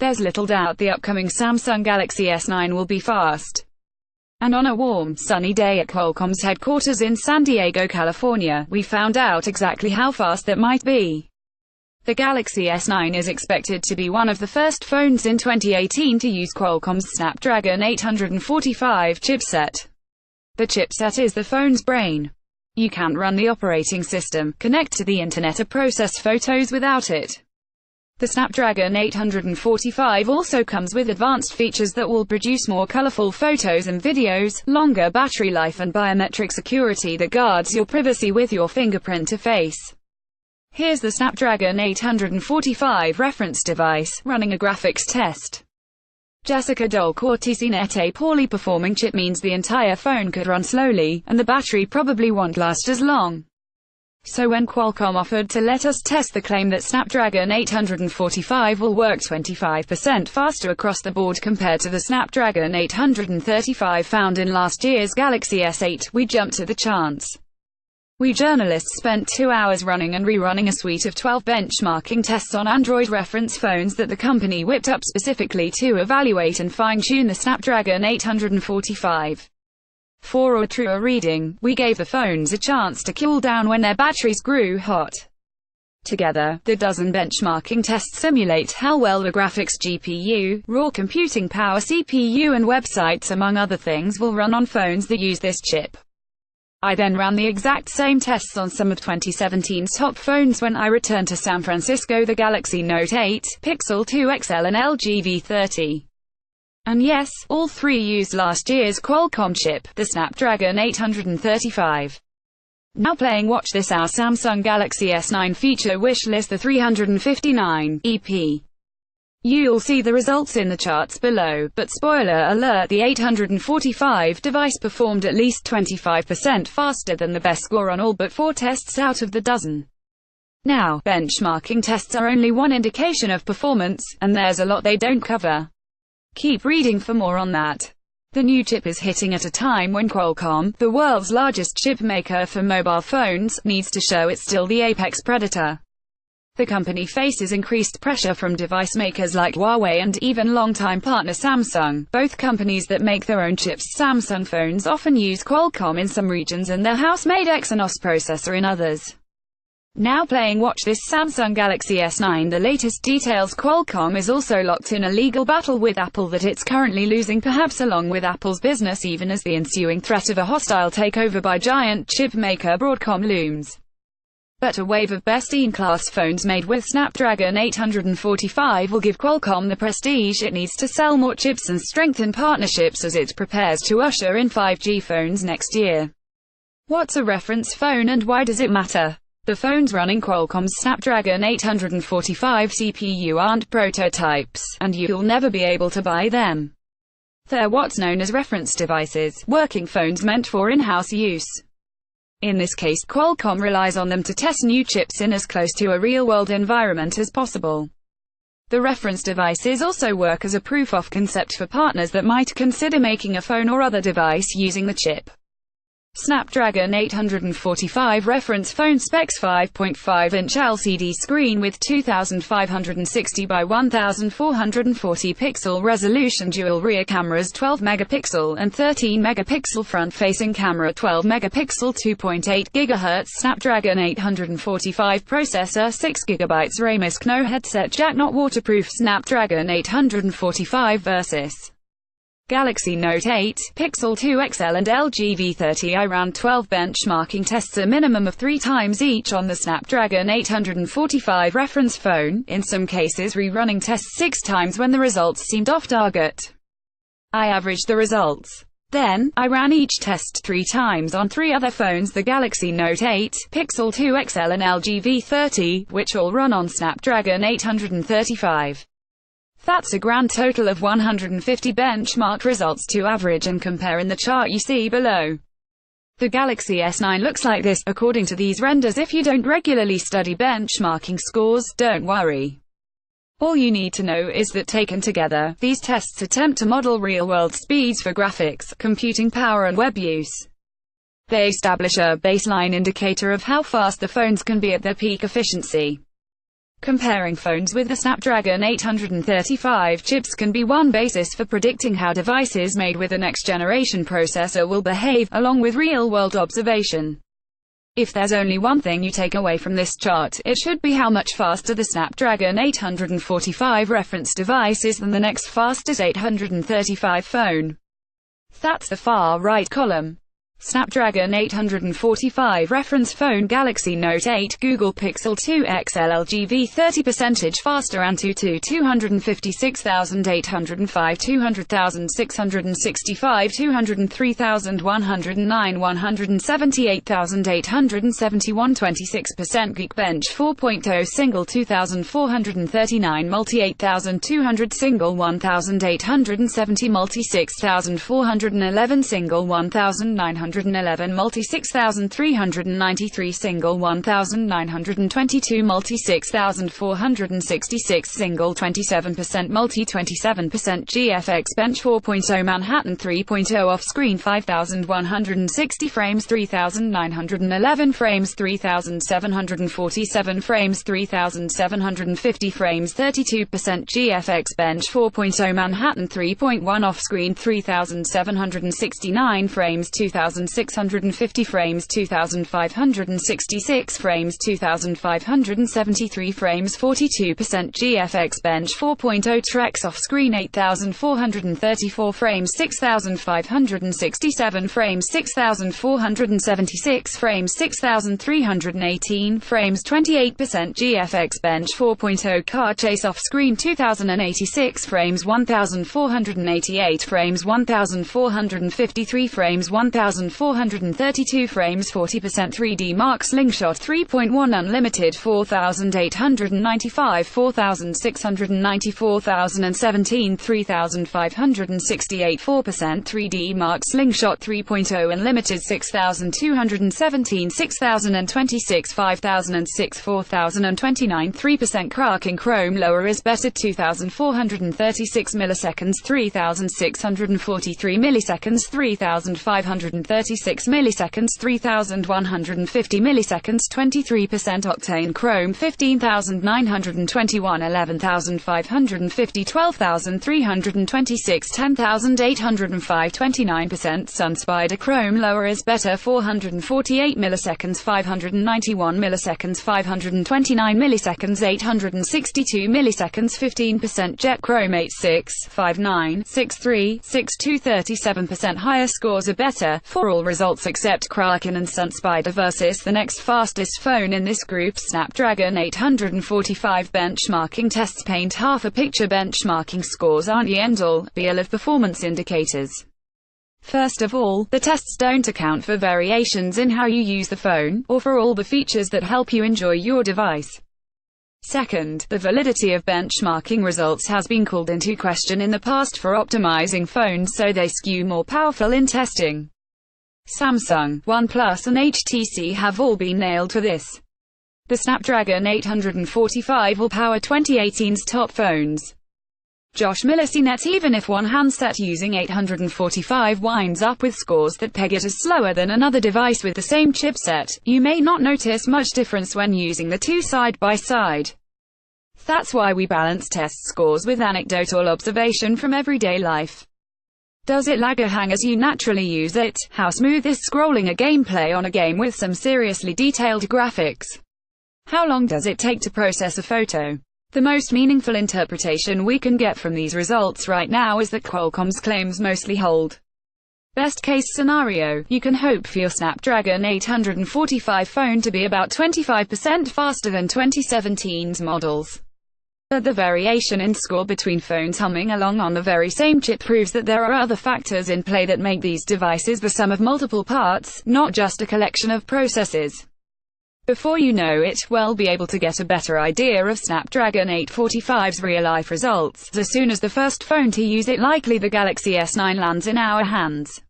There's little doubt the upcoming Samsung Galaxy S9 will be fast. And on a warm, sunny day at Qualcomm's headquarters in San Diego, California, we found out exactly how fast that might be. The Galaxy S9 is expected to be one of the first phones in 2018 to use Qualcomm's Snapdragon 845 chipset. The chipset is the phone's brain. You can't run the operating system, connect to the internet or process photos without it. The Snapdragon 845 also comes with advanced features that will produce more colorful photos and videos, longer battery life and biometric security that guards your privacy with your fingerprint interface. Here's the Snapdragon 845 reference device, running a graphics test. Jessica Dolcorticine, a poorly performing chip means the entire phone could run slowly, and the battery probably won't last as long. So when Qualcomm offered to let us test the claim that Snapdragon 845 will work 25% faster across the board compared to the Snapdragon 835 found in last year's Galaxy S8, we jumped at the chance. We journalists spent 2 hours running and rerunning a suite of 12 benchmarking tests on Android reference phones that the company whipped up specifically to evaluate and fine-tune the Snapdragon 845. For a truer reading, we gave the phones a chance to cool down when their batteries grew hot. Together, the dozen benchmarking tests simulate how well the graphics GPU, raw computing power CPU and websites among other things will run on phones that use this chip. I then ran the exact same tests on some of 2017's top phones when I returned to San Francisco: the Galaxy Note 8, Pixel 2 XL and LG V30. And yes, all three used last year's Qualcomm chip, the Snapdragon 835. Now playing Watch This, our Samsung Galaxy S9 feature wish list, the 359 EP. You'll see the results in the charts below, but spoiler alert, the 845 device performed at least 25% faster than the best score on all but 4 tests out of the dozen. Now, benchmarking tests are only one indication of performance, and there's a lot they don't cover. Keep reading for more on that. The new chip is hitting at a time when Qualcomm, the world's largest chip maker for mobile phones, needs to show it's still the apex predator. The company faces increased pressure from device makers like Huawei and even longtime partner Samsung, both companies that make their own chips. Samsung phones often use Qualcomm in some regions and their house-made Exynos processor in others. Now playing Watch This, Samsung Galaxy S9. The latest details: Qualcomm is also locked in a legal battle with Apple that it's currently losing, perhaps along with Apple's business, even as the ensuing threat of a hostile takeover by giant chip maker Broadcom looms. But a wave of best-in-class phones made with Snapdragon 845 will give Qualcomm the prestige it needs to sell more chips and strengthen partnerships as it prepares to usher in 5G phones next year. What's a reference phone and why does it matter? The phones running Qualcomm's Snapdragon 845 CPU aren't prototypes, and you'll never be able to buy them. They're what's known as reference devices, working phones meant for in-house use. In this case, Qualcomm relies on them to test new chips in as close to a real-world environment as possible. The reference devices also work as a proof of concept for partners that might consider making a phone or other device using the chip. Snapdragon 845 reference phone specs: 5.5-inch LCD screen with 2560 by 1440 pixel resolution, dual rear cameras, 12 megapixel and 13 megapixel front-facing camera, 12 megapixel, 2.8 GHz Snapdragon 845 processor, 6 GB RAM, no headset jack, not waterproof. Snapdragon 845 versus Galaxy Note 8, Pixel 2 XL and LG V30. I ran 12 benchmarking tests, a minimum of 3 times each, on the Snapdragon 845 reference phone, in some cases rerunning tests 6 times when the results seemed off target. I averaged the results. Then, I ran each test 3 times on 3 other phones: the Galaxy Note 8, Pixel 2 XL and LG V30, which all run on Snapdragon 835. That's a grand total of 150 benchmark results to average and compare in the chart you see below. The Galaxy S9 looks like this, according to these renders. If you don't regularly study benchmarking scores, don't worry. All you need to know is that taken together, these tests attempt to model real-world speeds for graphics, computing power and web use. They establish a baseline indicator of how fast the phones can be at their peak efficiency. Comparing phones with the Snapdragon 835 chips can be one basis for predicting how devices made with the next-generation processor will behave, along with real-world observation. If there's only one thing you take away from this chart, it should be how much faster the Snapdragon 845 reference device is than the next fastest 835 phone. That's the far right column. Snapdragon 845 reference phone Galaxy Note 8 Google Pixel 2 XL LGV 30% faster AnTuTu 256,805 200,665 203,109 178,871 26% Geekbench 4.0 single 2,439 multi 8,200 single 1,870 multi 6,411 single 1,911 multi 6,393 single 1,922 multi 6,466 single 27% multi 27% GFX Bench 4.0 Manhattan 3.0 off-screen 5,160 frames 3,911 frames 3,747 frames 3,750 frames 32% GFX Bench 4.0 Manhattan 3.1 off-screen 3,769 frames 2,650 frames 2,566 frames 2,573 frames 42% GFX Bench 4.0 Trex off-screen 8,434 frames 6,567 frames 6,476 frames 6,318 frames 28% GFX Bench 4.0 Car Chase off-screen 2,086 frames 1,488 frames 1,453 frames 1,432 frames 40% 3D Mark Slingshot 3.1 Unlimited 4,895 4,690 4,017 3,568 4% 3D Mark Slingshot 3.0 Unlimited 6,217 6,026 5,006 4,029 3% Cracking Chrome Lower is better 2,436 milliseconds 3,643 milliseconds 3,536 milliseconds 3,150 milliseconds 23% Octane Chrome 15,921 11,550 12,326 10,805 29% Sunspider Chrome Lower is better 448 milliseconds 591 milliseconds 529 milliseconds 862 milliseconds 15% Jet Chrome 86 59 63 62 37% Higher scores are better, for all results except Kraken and Sunspider versus the next fastest phone in this group Snapdragon 845 benchmarking tests paint half a picture. Benchmarking scores aren't the end-all, be-all of performance indicators. First of all, the tests don't account for variations in how you use the phone, or for all the features that help you enjoy your device. Second, the validity of benchmarking results has been called into question in the past for optimizing phones so they skew more powerful in testing. Samsung, OnePlus and HTC have all been nailed for this. The Snapdragon 845 will power 2018's top phones. Josh Miller CNET Even if one handset using 845 winds up with scores that peg it as slower than another device with the same chipset, you may not notice much difference when using the two side by side. That's why we balance test scores with anecdotal observation from everyday life. Does it lag or hang as you naturally use it? How smooth is scrolling a gameplay on a game with some seriously detailed graphics? How long does it take to process a photo? The most meaningful interpretation we can get from these results right now is that Qualcomm's claims mostly hold. Best case scenario, you can hope for your Snapdragon 845 phone to be about 25% faster than 2017's models. But the variation in score between phones humming along on the very same chip proves that there are other factors in play that make these devices the sum of multiple parts, not just a collection of processes. Before you know it, we'll be able to get a better idea of Snapdragon 845's real-life results. As soon as the first phone to use it, likely the Galaxy S9, lands in our hands.